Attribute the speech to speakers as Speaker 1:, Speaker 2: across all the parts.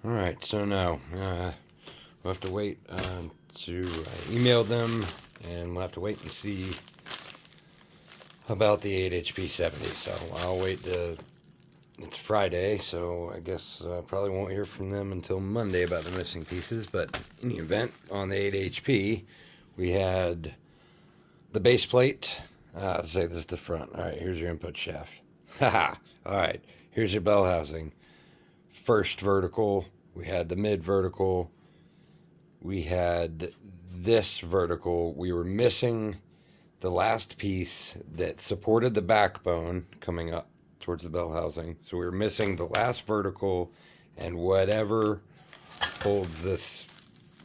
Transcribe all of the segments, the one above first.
Speaker 1: Alright, so now we'll have to wait to email them, and we'll have to wait and see about the 8HP 70. So I'll wait to. It's Friday, so I guess probably won't hear from them until Monday about the missing pieces. But in the event, on the 8HP, we had the base plate. Let's say this is the front. All right, here's your input shaft. Haha. All right, here's your bell housing. First vertical. We had the mid vertical. We had this vertical. We were missing the last piece that supported the backbone coming up towards the bell housing. So we were missing the last vertical and whatever holds this,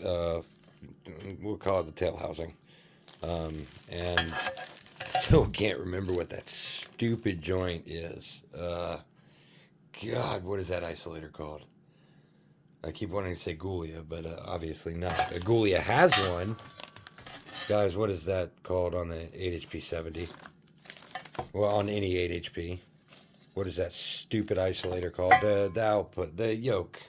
Speaker 1: we'll call it the tail housing. And still can't remember what that stupid joint is. God, what is that isolator called? I keep wanting to say Gulia, but obviously not. Gulia has one. Guys, what is that called on the 8HP 70? Well, on any 8HP. What is that stupid isolator called? The output, the yoke.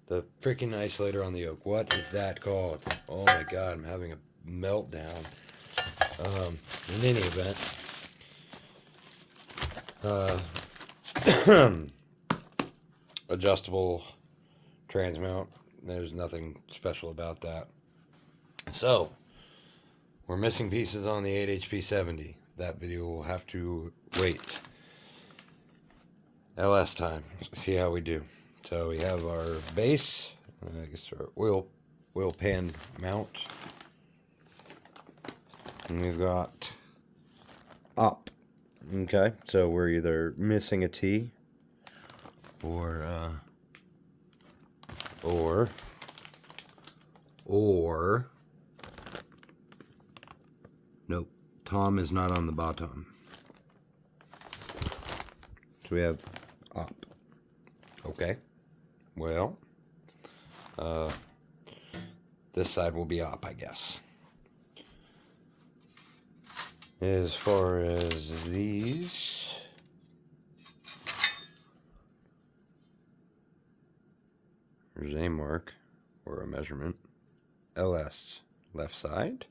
Speaker 1: The freaking isolator on the yoke. What is that called? Oh my god, I'm having a meltdown. In any event, adjustable transmount. There's nothing special about that. So, we're missing pieces on the 8HP 70. That video will have to wait. LS time. See how we do. So we have our base. I guess our oil pan mount. And we've got up. Okay, so we're either missing a T or nope, Tom is not on the bottom. So we have up. Okay, well, this side will be up, I guess. As far as these, there's a mark or a measurement. LS, left side.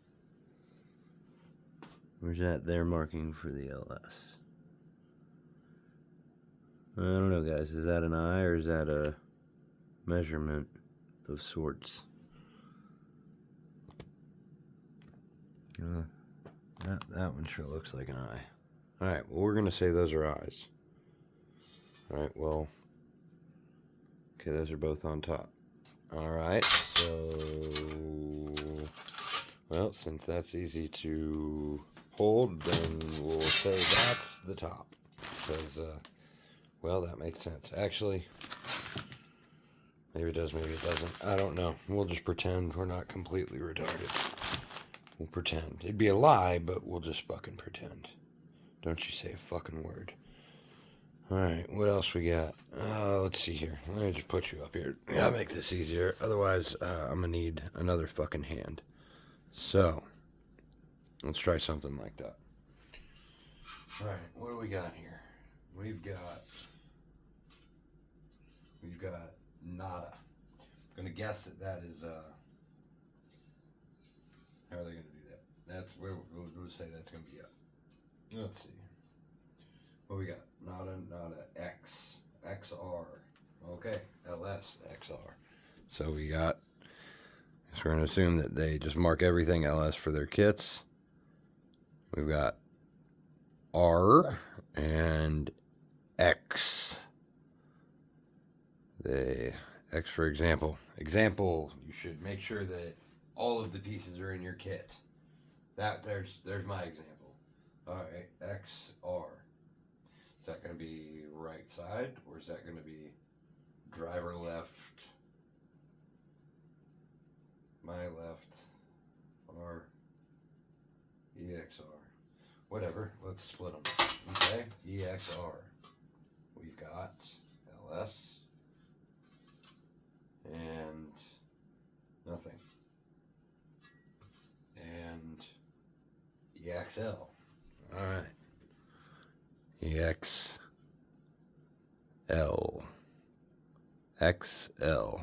Speaker 1: Where's that there marking for the LS? I don't know, guys. Is that an eye or is that a measurement of sorts? That one sure looks like an eye. Alright, well, we're going to say those are eyes. Alright, well, okay, those are both on top. Alright, so, well, since that's easy to hold, then we'll say that's the top. Because, well, that makes sense. Actually, maybe it does, maybe it doesn't. I don't know. We'll just pretend we're not completely retarded. We'll pretend. It'd be a lie, but we'll just fucking pretend. Don't you say a fucking word. Alright, what else we got? Let's see here. Let me just put you up here. I'll make this easier. Otherwise, I'm going to need another fucking hand. So, let's try something like that. Alright, what do we got here? We've got nada. I'm going to guess that is, how are they going to do that? That's where we'll say that's going to be up. Let's see. What we got? Nada, X, XR. Okay, LS, XR. So we got, so we're going to assume that they just mark everything LS for their kits. We've got R and X. The X for example. Example, you should make sure that all of the pieces are in your kit. There's my example. Alright, XR. Is that going to be right side, or is that going to be driver left, my left, or EXR? Whatever, let's split them. Okay, EXR. We've got LS and nothing. And EXL. Alright. EXL. XL.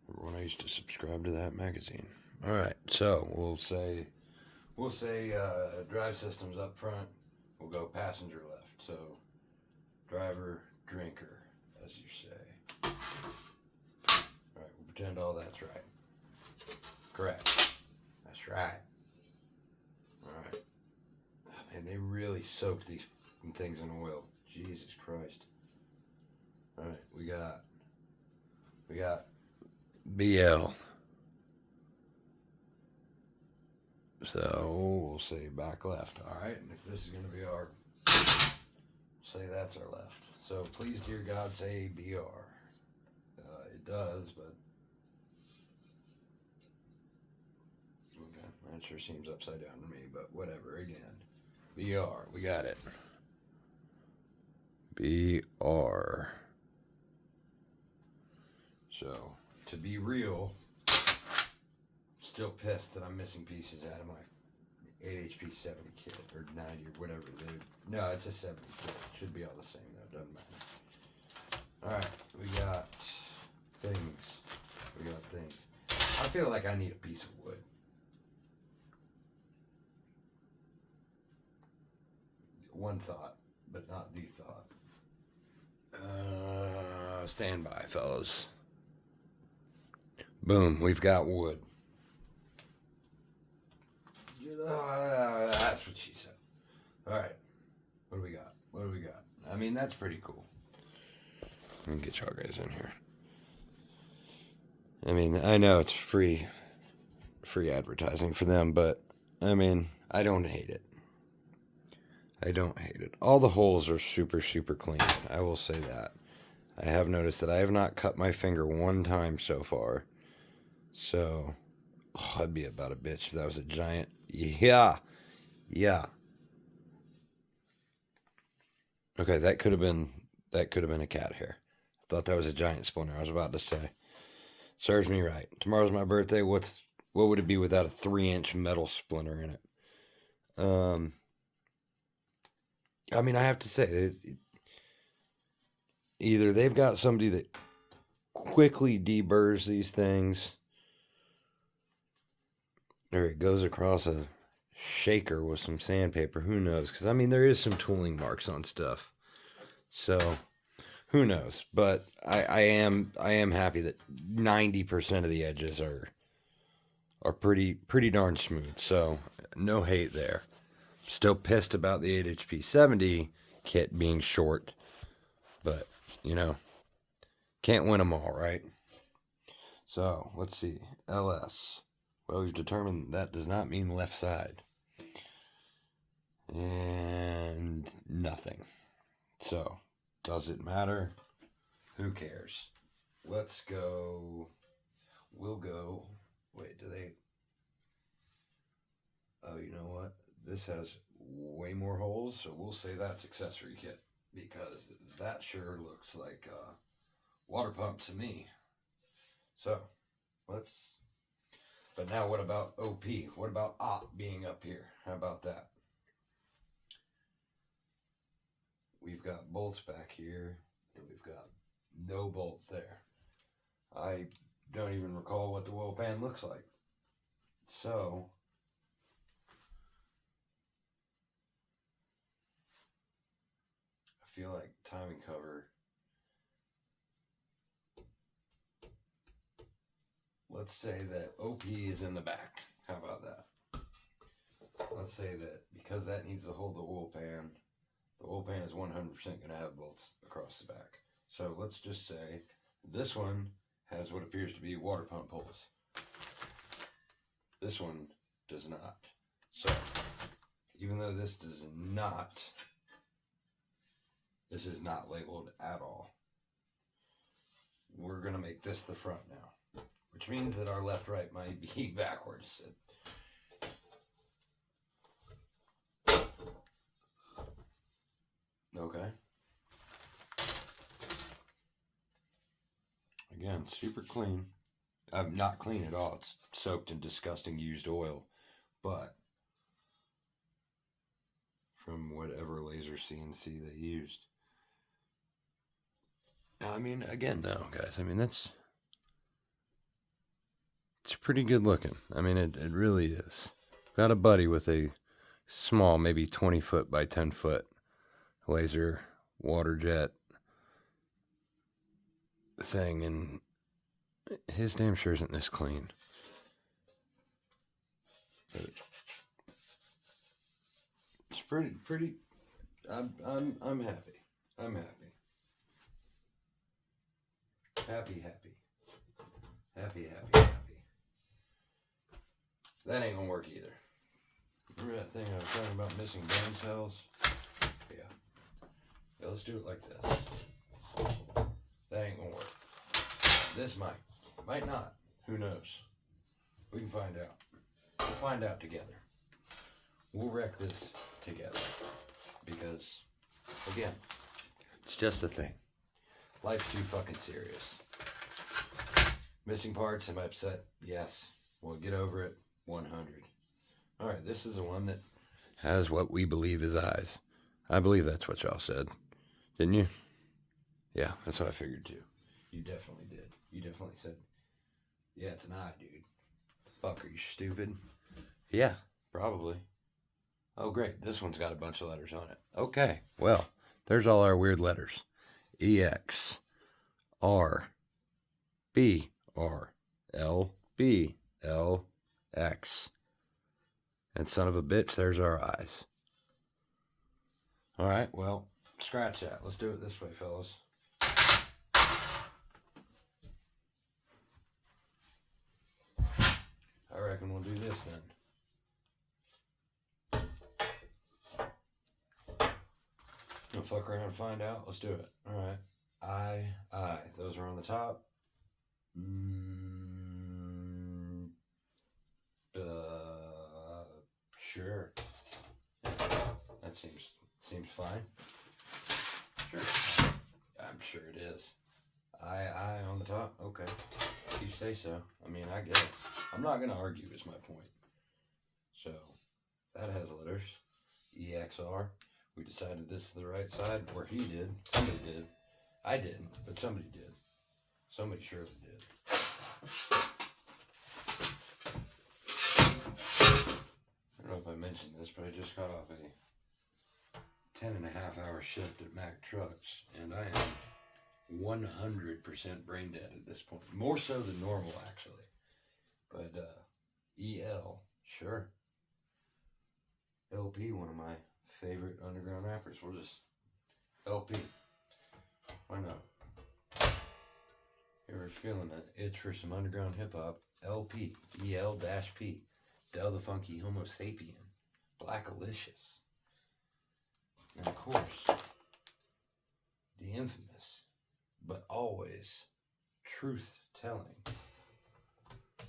Speaker 1: When I used to subscribe to that magazine. All right, so we'll say drive systems up front. We'll go passenger left. So driver, drinker, as you say. All right, we'll pretend all that's right. Correct. That's right. All right. Man, they really soak these things in oil. Jesus Christ. All right, we got BL. So we'll say back left. All right, and if this is going to be our, say that's our left. So please, dear God, say BR. It does, but okay, that sure seems upside down to me. But whatever. Again, BR. We got it. BR. So to be real, still pissed that I'm missing pieces out of my 8HP 70 kit, or 90, or whatever. No, it's a 70 kit. It should be all the same, though. Doesn't matter. Alright, we got things. I feel like I need a piece of wood. One thought, but not the thought. Stand by, fellas. Boom, we've got wood. That's what she said. Alright. What do we got? I mean, that's pretty cool. Let me get y'all guys in here. I mean, I know it's free advertising for them, but I mean, I don't hate it. All the holes are super, super clean. I will say that. I have noticed that I have not cut my finger one time so far. So, I'd be about a bitch if that was a giant. Yeah. Okay, that could have been a cat hair. I thought that was a giant splinter. I was about to say. Serves me right. Tomorrow's my birthday. What would it be without a 3-inch metal splinter in it? I mean, I have to say, either they've got somebody that quickly deburrs these things, or it goes across a shaker with some sandpaper. Who knows? Because I mean, there is some tooling marks on stuff, so who knows? But I am happy that 90% of the edges are pretty darn smooth. So no hate there. Still pissed about the 8HP 70 kit being short, but you know, can't win them all, right? So let's see. LS. Well, we've determined that does not mean left side. And nothing. So, does it matter? Who cares? Let's go. We'll go. Wait, do they? Oh, you know what? This has way more holes, so we'll say that's accessory kit, because that sure looks like a water pump to me. So, let's. But now what about OP? What about OP being up here? How about that? We've got bolts back here, and we've got no bolts there. I don't even recall what the wheel pan looks like. So, I feel like timing cover. Let's say that OP is in the back. How about that? Let's say that because that needs to hold the oil pan is 100% going to have bolts across the back. So let's just say this one has what appears to be water pump holes. This one does not. So even though this is not labeled at all, we're going to make this the front now, which means that our left-right might be backwards. Okay. Again, super clean. Not clean at all. It's soaked in disgusting used oil. But from whatever laser CNC they used. I mean, again, though, guys, I mean, it's pretty good looking. I mean, it really is. Got a buddy with a small, maybe 20 foot by 10 foot laser water jet thing, and his damn sure isn't this clean. But it's pretty. I'm happy. I'm happy. Happy. That ain't gonna work either. Remember that thing I was talking about, missing brain cells? Yeah. Yeah, let's do it like this. That ain't gonna work. This might not. Who knows? We can find out. We'll find out together. We'll wreck this together. Because, again, it's just a thing. Life's too fucking serious. Missing parts, am I upset? Yes. We'll get over it. 100. Alright, this is the one that has what we believe is eyes. I believe that's what y'all said. Didn't you? Yeah, that's what I figured too. You definitely did. You definitely said, yeah, it's an eye, dude. Fuck, are you stupid? Yeah, probably. Oh, great. This one's got a bunch of letters on it. Okay, well, there's all our weird letters. EX, R, B, R, L, B, L, X. And son of a bitch, there's our eyes. All right, well, scratch that. Let's do it this way, fellas. I reckon we'll do this then. Gonna fuck around and find out. Let's do it. All right. I. Those are on the top. Sure. That seems fine. Sure. I'm sure it is. I on the top. Okay. You say so. I mean, I guess. I'm not gonna argue. Is my point. So that has letters. EXR. We decided this is the right side, or he did. Somebody did. I didn't, but somebody did. Somebody surely did. I don't know if I mentioned this, but I just got off a 10.5-hour shift at Mack Trucks, and I am 100% brain dead at this point. More so than normal, actually. But EL, sure. LP, one of my favorite underground rappers. We'll just LP. Why not? You ever feeling an itch for some underground hip hop? LP, EL-P. Del the Funky Homo Sapien, Blackalicious, and of course, the infamous, but always truth-telling,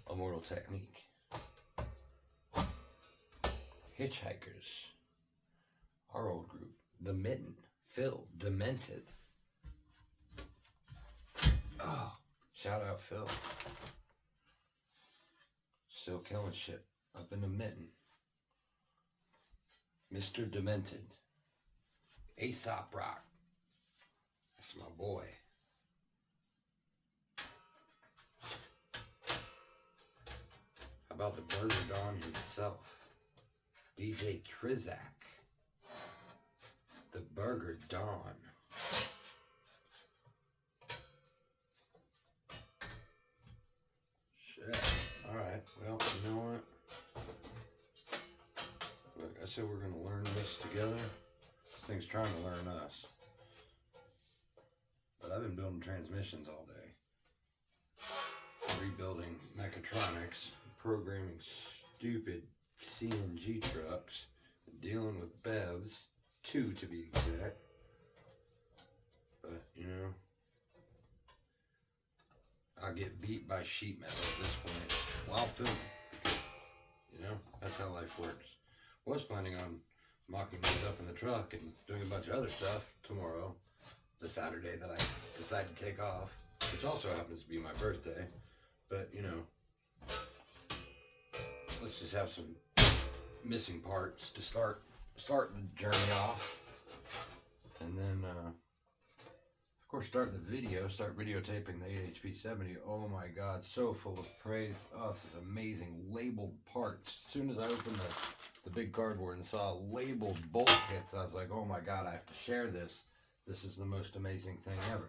Speaker 1: Immortal Technique. Hitchhikers, our old group, The Mitten, Phil, Demented. Oh, shout out Phil. Still killing shit up in the Mitten. Mr. Demented. Aesop Rock. That's my boy. How about the Burger Don himself? DJ Trizak. The Burger Don. Shit. Alright, well, you know what? Look, I said we're going to learn this together. This thing's trying to learn us. But I've been building transmissions all day. Rebuilding mechatronics. Programming stupid CNG trucks. Dealing with BEVs. 2 to be exact. But, you know, I'll get beat by sheet metal at this point while filming. Because, you know, that's how life works. Was planning on mocking these up in the truck and doing a bunch of other stuff tomorrow, the Saturday that I decided to take off, which also happens to be my birthday. But, you know, let's just have some missing parts to start the journey off. And then Of course, start videotaping the 8HP70. Oh my God, so full of praise. Oh, this is amazing. Labeled parts. As soon as I opened the big cardboard and saw labeled bolt kits, I was like, oh my God, I have to share this. This is the most amazing thing ever.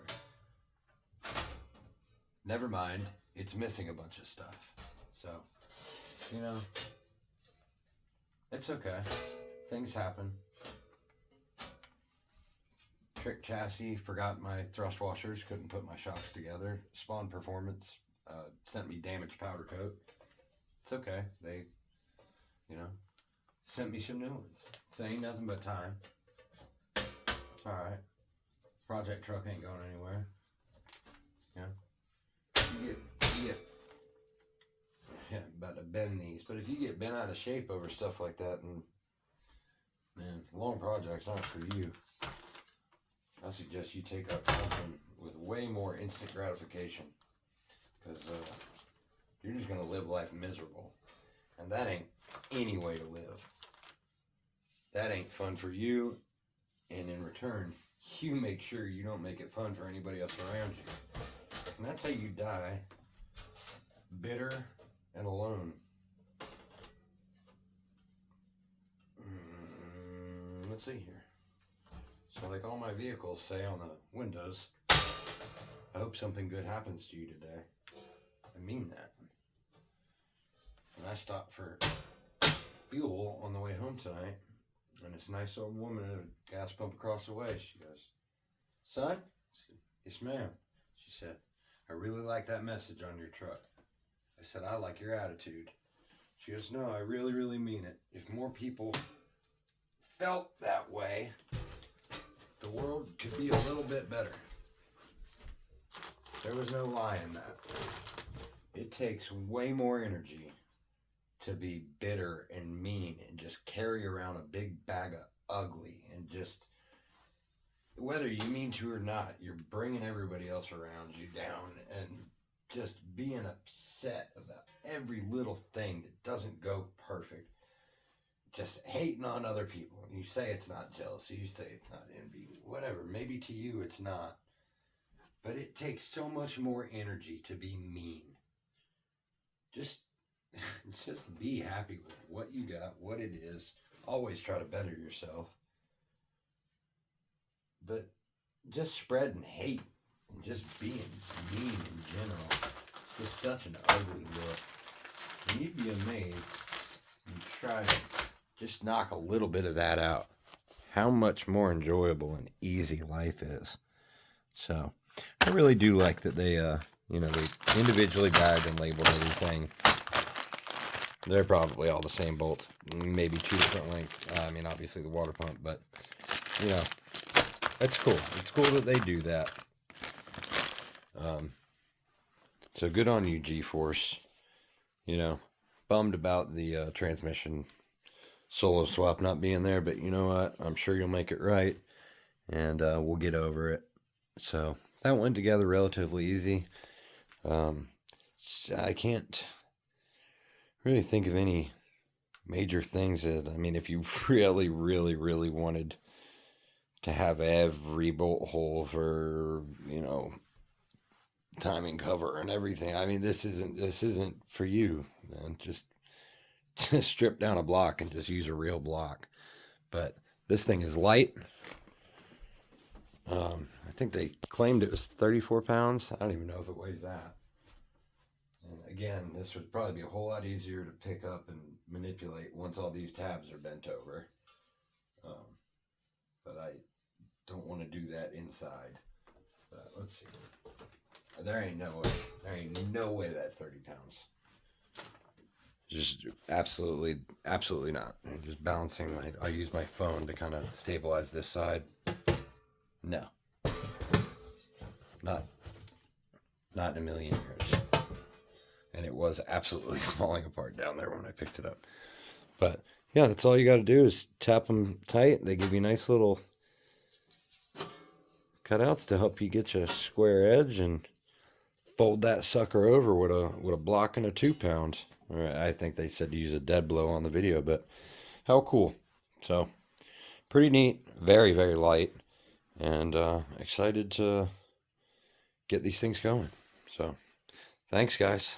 Speaker 1: Never mind, it's missing a bunch of stuff. So, you know, it's okay. Things happen. Trick chassis, forgot my thrust washers, couldn't put my shocks together. Spawn Performance sent me damaged powder coat. It's okay. They, you know, sent me some new ones. It's ain't nothing but time. It's alright. Project truck ain't going anywhere. You know? You get, yeah, about to bend these, but if you get bent out of shape over stuff like that, and man, long projects aren't for you. I suggest you take up something with way more instant gratification, because you're just going to live life miserable, and that ain't any way to live. That ain't fun for you, and in return, you make sure you don't make it fun for anybody else around you. And that's how you die, bitter and alone. Let's see here. So like all my vehicles say on the windows, I hope something good happens to you today. I mean that. And I stopped for fuel on the way home tonight, and this nice old woman at a gas pump across the way, she goes, "Son?" I said, "Yes, ma'am." She said, "I really like that message on your truck." I said, "I like your attitude." She goes, "No, I really, really mean it. If more people felt that way, the world could be a little bit better." There was no lie in that. It takes way more energy to be bitter and mean and just carry around a big bag of ugly, and just, whether you mean to or not, you're bringing everybody else around you down, and just being upset about every little thing that doesn't go perfect. Just hating on other people. You say it's not jealousy, you say it's not envy, whatever. Maybe to you it's not. But it takes so much more energy to be mean. Just be happy with what you got, what it is. Always try to better yourself. But just spreading hate and just being mean in general, it's just such an ugly look. And you'd be amazed when you try to just knock a little bit of that out, how much more enjoyable and easy life is. So I really do like that they they individually bagged and labeled everything. They're probably all the same bolts, maybe two different lengths. I mean, obviously the water pump, but you know, that's cool. It's cool that they do that. So good on you, G-Force. You know, bummed about the transmission solo swap not being there, but you know what? I'm sure you'll make it right, and we'll get over it. So that went together relatively easy. I can't really think of any major things that, I mean, if you really, really, really wanted to have every bolt hole for, you know, timing cover and everything, I mean, this isn't for you, man. Just strip down a block and just use a real block. But this thing is light. I think they claimed it was 34 pounds. I don't even know if it weighs that. And again, this would probably be a whole lot easier to pick up and manipulate once all these tabs are bent over. But I don't want to do that inside. But let's see. There ain't no way that's 30 pounds. Just absolutely not. And just balancing I use my phone to kind of stabilize this side. No. Not in a million years. And it was absolutely falling apart down there when I picked it up. But yeah, that's all you got to do is tap them tight. They give you nice little cutouts to help you get you a square edge, and fold that sucker over with a block and a 2-pound. Or I think they said to use a dead blow on the video, but how cool. So pretty neat, very, very light, and excited to get these things going. So thanks, guys.